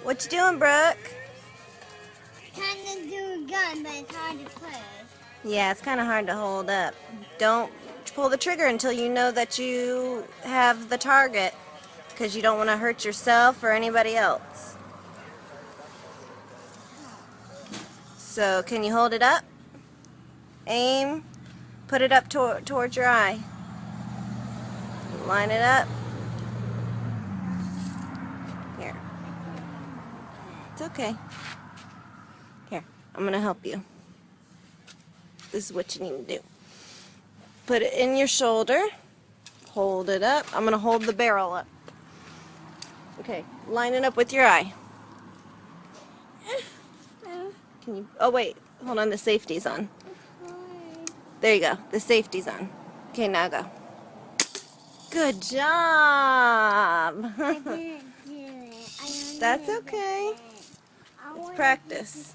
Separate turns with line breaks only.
What you doing, Brooke?
Trying to do a gun, but it's hard to push.
Yeah, it's kind of hard to hold up. Don't pull the trigger until you know that you have the target, because you don't want to hurt yourself or anybody else. So, can you hold it up? Aim. Put it up towards your eye. Line it up. Here. It's okay. Here, I'm going to help you. This is what you need to do. Put it in your shoulder. Hold it up. I'm going to hold the barrel up. Okay, line it up with your eye. Can you? Oh, wait. Hold on, the safety's on. There you go. The safety's on. Okay, now go. Good job.
I didn't do it.
That's okay. It's practice.